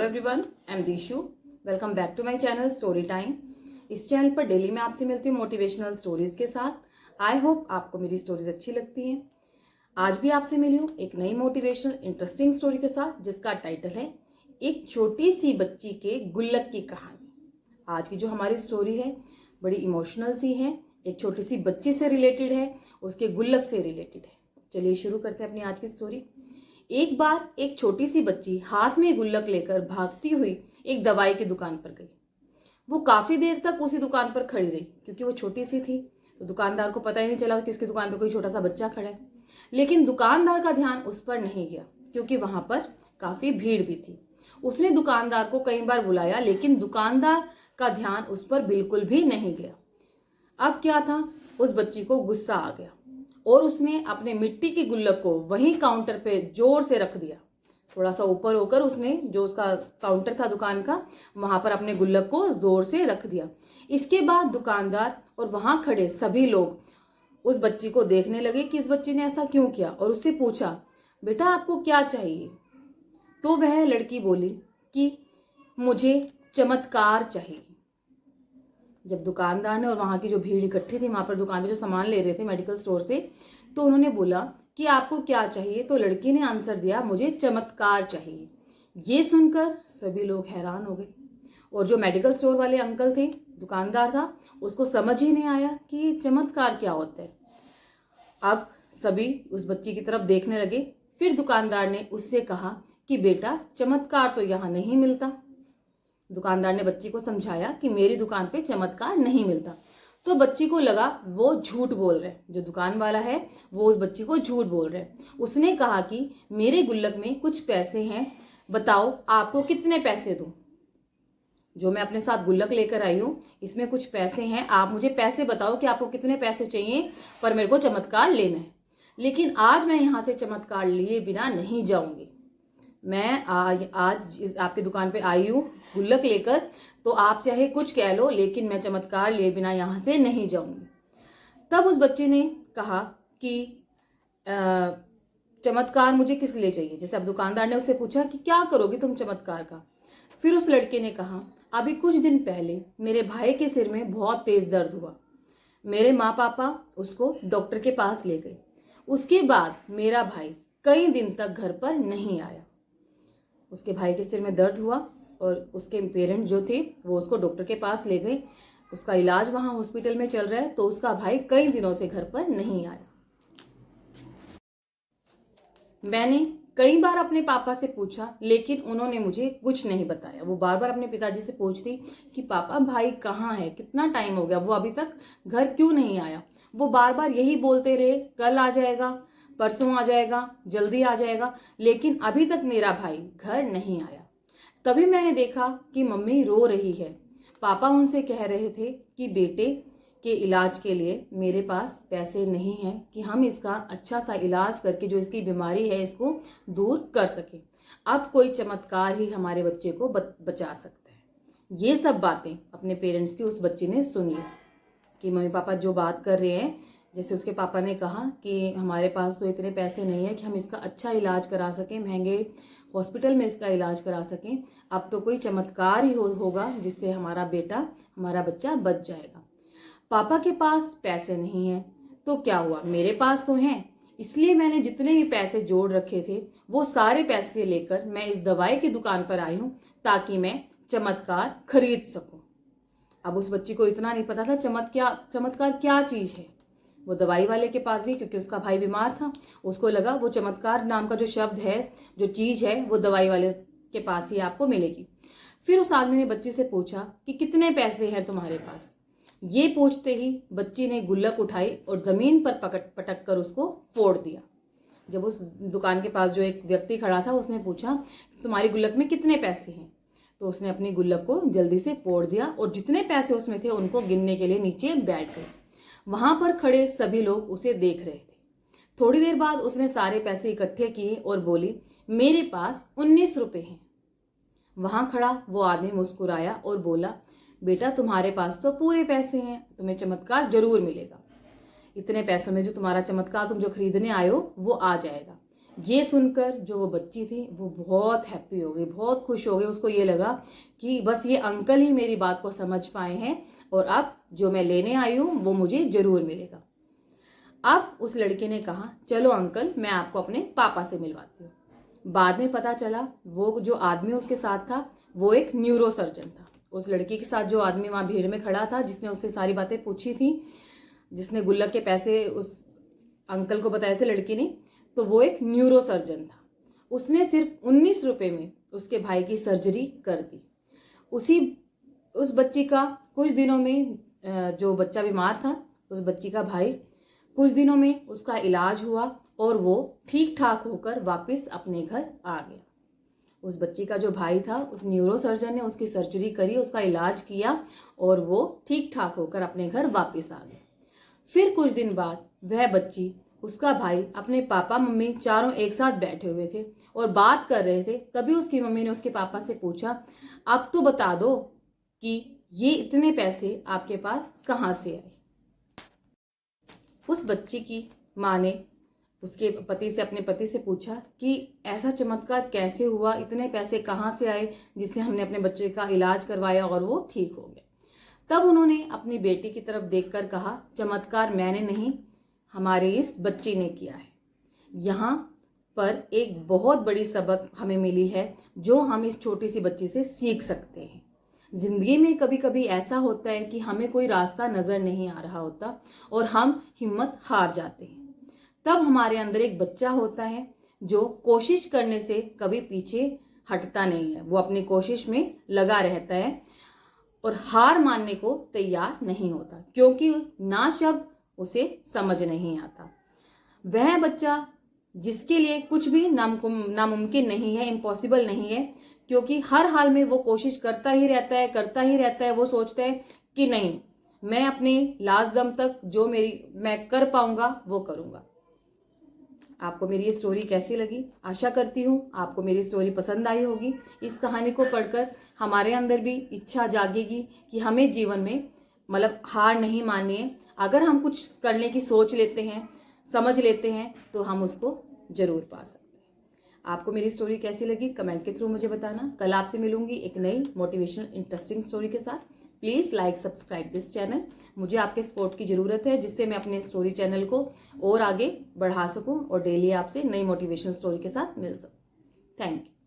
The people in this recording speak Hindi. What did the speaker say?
Everyone, I am Dishu. Welcome back to my channel story time. इस चैनल पर डेली मैं आपसे मिलती हूँ मोटिवेशनल स्टोरीज के साथ। आई होप आपको मेरी स्टोरीज अच्छी लगती हैं। आज भी आपसे मिली हूँ एक नई मोटिवेशनल इंटरेस्टिंग स्टोरी के साथ, जिसका टाइटल है एक छोटी सी बच्ची के गुल्लक की कहानी। आज की जो हमारी स्टोरी है बड़ी इमोशनल सी है, एक छोटी सी बच्ची से रिलेटेड है, उसके गुल्लक से रिलेटेड है। चलिए शुरू करते हैं अपनी आज की स्टोरी। एक बार एक छोटी सी बच्ची हाथ में गुल्लक लेकर भागती हुई एक दवाई की दुकान पर गई। वो काफी देर तक उसी दुकान पर खड़ी रही, क्योंकि वो छोटी सी थी तो दुकानदार को पता ही नहीं चला कि उसकी दुकान पर कोई छोटा सा बच्चा खड़ा है। लेकिन दुकानदार का ध्यान उस पर नहीं गया, क्योंकि वहां पर काफी भीड़ भी थी। उसने दुकानदार को कई बार बुलाया, लेकिन दुकानदार का ध्यान उस पर बिल्कुल भी नहीं गया। अब क्या था, उस बच्ची को गुस्सा आ गया और उसने अपने मिट्टी की गुल्लक को वहीं काउंटर पे जोर से रख दिया। थोड़ा सा ऊपर होकर उसने जो उसका काउंटर था दुकान का, वहां पर अपने गुल्लक को जोर से रख दिया। इसके बाद दुकानदार और वहां खड़े सभी लोग उस बच्ची को देखने लगे कि इस बच्ची ने ऐसा क्यों किया, और उससे पूछा, बेटा आपको क्या चाहिए? तो वह लड़की बोली कि मुझे चमत्कार चाहिए। जब दुकानदार ने और वहां की जो भीड़ इकट्ठी थी वहां पर दुकान पे जो सामान ले रहे थे मेडिकल स्टोर से, तो उन्होंने बोला कि आपको क्या चाहिए? तो लड़की ने आंसर दिया, मुझे चमत्कार चाहिए। ये सुनकर सभी लोग हैरान हो गए, और जो मेडिकल स्टोर वाले अंकल थे, दुकानदार था, उसको समझ ही नहीं आया कि ये चमत्कार क्या होता है। अब सभी उस बच्ची की तरफ देखने लगे। फिर दुकानदार ने उससे कहा कि बेटा चमत्कार तो यहाँ नहीं मिलता। दुकानदार ने बच्ची को समझाया कि मेरी दुकान पे चमत्कार नहीं मिलता। तो बच्ची को लगा वो झूठ बोल रहे, जो दुकान वाला है वो उस बच्ची को झूठ बोल रहे। उसने कहा कि मेरे गुल्लक में कुछ पैसे हैं, बताओ आपको कितने पैसे दूं? जो मैं अपने साथ गुल्लक लेकर आई हूं इसमें कुछ पैसे हैं, आप मुझे पैसे बताओ कि आपको कितने पैसे चाहिए, पर मेरे को चमत्कार लेना है। लेकिन आज मैं यहां से चमत्कार लिए बिना नहीं जाऊंगी। मैं आज आपकी दुकान पे आई हूँ गुल्लक लेकर, तो आप चाहे कुछ कह लो, लेकिन मैं चमत्कार लिए बिना यहाँ से नहीं जाऊंगी। तब उस बच्चे ने कहा कि चमत्कार मुझे किस लिए चाहिए? जैसे अब दुकानदार ने उससे पूछा कि क्या करोगे तुम चमत्कार का? फिर उस लड़के ने कहा, अभी कुछ दिन पहले मेरे भाई के सिर में बहुत तेज दर्द हुआ। मेरे माँ पापा उसको डॉक्टर के पास ले गए। उसके बाद मेरा भाई कई दिन तक घर पर नहीं आया। उसके भाई के सिर में दर्द हुआ और उसके पेरेंट्स जो थे वो उसको डॉक्टर के पास ले गए। उसका इलाज वहां हॉस्पिटल में चल रहा है, तो उसका भाई कई दिनों से घर पर नहीं आया। मैंने कई बार अपने पापा से पूछा, लेकिन उन्होंने मुझे कुछ नहीं बताया। वो बार बार अपने पिताजी से पूछती कि पापा भाई कहाँ है, कितना टाइम हो गया, वो अभी तक घर क्यों नहीं आया? वो बार बार यही बोलते रहे, कल आ जाएगा, परसों आ जाएगा, जल्दी आ जाएगा, लेकिन अभी तक मेरा भाई घर नहीं आया। तभी मैंने देखा कि मम्मी रो रही है। पापा उनसे कह रहे थे कि बेटे के इलाज के लिए मेरे पास पैसे नहीं हैं कि हम इसका अच्छा सा इलाज करके जो इसकी बीमारी है इसको दूर कर सके। अब कोई चमत्कार ही हमारे बच्चे को बचा सकता है। ये सब बातें अपने पेरेंट्स की उस बच्चे ने सुन ली कि मम्मी पापा जो बात कर रहे हैं, जैसे उसके पापा ने कहा कि हमारे पास तो इतने पैसे नहीं है कि हम इसका अच्छा इलाज करा सकें, महंगे हॉस्पिटल में इसका इलाज करा सकें। अब तो कोई चमत्कार ही होगा जिससे हमारा बच्चा बच जाएगा। पापा के पास पैसे नहीं हैं, तो क्या हुआ, मेरे पास तो हैं। इसलिए मैंने जितने भी पैसे जोड़ रखे थे वो सारे पैसे लेकर मैं इस दवाई की दुकान पर आई हूँ, ताकि मैं चमत्कार खरीद सकूं। अब उस बच्ची को इतना नहीं पता था चमत्कार क्या चीज है। वो दवाई वाले के पास गई, क्योंकि उसका भाई बीमार था। उसको लगा वो चमत्कार नाम का जो शब्द है, जो चीज है, वो दवाई वाले के पास ही आपको मिलेगी। फिर उस आदमी ने बच्ची से पूछा कि कितने पैसे हैं तुम्हारे पास? ये पूछते ही बच्ची ने गुल्लक उठाई और जमीन पर पटक कर उसको फोड़ दिया। जब उस दुकान के पास जो एक व्यक्ति खड़ा था उसने पूछा, तुम्हारी गुल्लक में कितने पैसे हैं? तो उसने अपनी गुल्लक को जल्दी से फोड़ दिया और जितने पैसे उसमें थे उनको गिनने के लिए नीचे बैठ गए। वहां पर खड़े सभी लोग उसे देख रहे थे। थोड़ी देर बाद उसने सारे पैसे इकट्ठे किए और बोली, मेरे पास 19 रुपए हैं। वहां खड़ा वो आदमी मुस्कुराया और बोला, बेटा तुम्हारे पास तो पूरे पैसे हैं, तुम्हें चमत्कार जरूर मिलेगा। इतने पैसों में जो तुम्हारा चमत्कार तुम जो खरीदने आए हो वो आ जाएगा। ये सुनकर जो वो बच्ची थी वो बहुत हैप्पी हो गई, बहुत खुश हो गई। उसको ये लगा कि बस ये अंकल ही मेरी बात को समझ पाए हैं और अब जो मैं लेने आई हूँ वो मुझे जरूर मिलेगा। अब उस लड़के ने कहा चलो अंकल, मैं आपको अपने पापा से मिलवाती हूँ। बाद में पता चला वो जो आदमी उसके साथ था वो एक न्यूरो सर्जन था। उस लड़की के साथ जो आदमी वहां भीड़ में खड़ा था, जिसने उससे सारी बातें पूछी थी, जिसने गुल्लक के पैसे उस अंकल को बताए थे लड़की ने, तो वो एक न्यूरो सर्जन था। उसने सिर्फ 19 रुपए में उसके भाई की सर्जरी कर दी। उस बच्ची का कुछ दिनों में, जो बच्चा बीमार था, उस बच्ची का भाई, कुछ दिनों में उसका इलाज हुआ और वो ठीक ठाक होकर वापस अपने घर आ गया। उस बच्ची का जो भाई था, उस न्यूरो सर्जन ने उसकी सर्जरी करी, उसका इलाज किया और वो ठीक ठाक होकर अपने घर वापस आ गया। फिर कुछ दिन बाद वह बच्ची, उसका भाई, अपने पापा मम्मी चारों एक साथ बैठे हुए थे और बात कर रहे थे। तभी उसकी मम्मी ने उसके पापा से पूछा, अब तो बता दो कि ये इतने पैसे आपके पास कहाँ से आए। उस बच्ची की माँ ने उसके पति से, अपने पति से पूछा कि ऐसा चमत्कार कैसे हुआ, इतने पैसे कहाँ से आए जिससे हमने अपने बच्चे का इलाज करवाया और वो ठीक हो गया। तब उन्होंने अपनी बेटी की तरफ देखकर कहा, चमत्कार मैंने नहीं, हमारे इस बच्ची ने किया है। यहाँ पर एक बहुत बड़ी सबक हमें मिली है जो हम इस छोटी सी बच्ची से सीख सकते हैं। जिंदगी में कभी कभी ऐसा होता है कि हमें कोई रास्ता नजर नहीं आ रहा होता और हम हिम्मत हार जाते हैं। तब हमारे अंदर एक बच्चा होता है जो कोशिश करने से कभी पीछे हटता नहीं है, वो अपनी कोशिश में लगा रहता है और हार मानने को तैयार नहीं होता, क्योंकि ना शब्द उसे समझ नहीं आता। वह बच्चा जिसके लिए कुछ भी नामुमकिन नहीं है, इम्पॉसिबल नहीं है, क्योंकि हर हाल में वो कोशिश करता ही रहता है। वो सोचता है कि नहीं, मैं अपने लास्ट दम तक जो मैं कर पाऊंगा वो करूंगा। आपको मेरी ये स्टोरी कैसी लगी? आशा करती हूँ आपको मेरी स्टोरी पसंद आई होगी। इस कहानी को पढ़कर हमारे अंदर भी इच्छा जागेगी कि हमें जीवन में मतलब हार नहीं माननी है। अगर हम कुछ करने की सोच लेते हैं, समझ लेते हैं, तो हम उसको जरूर पा सकते हैं। आपको मेरी स्टोरी कैसी लगी कमेंट के थ्रू मुझे बताना। कल आपसे मिलूंगी एक नई मोटिवेशनल इंटरेस्टिंग स्टोरी के साथ। Please like subscribe this channel. मुझे आपके सपोर्ट की ज़रूरत है, जिससे मैं अपने स्टोरी चैनल को और आगे बढ़ा सकूं और डेली आपसे नई मोटिवेशनल स्टोरी के साथ मिल सकूं। Thank you.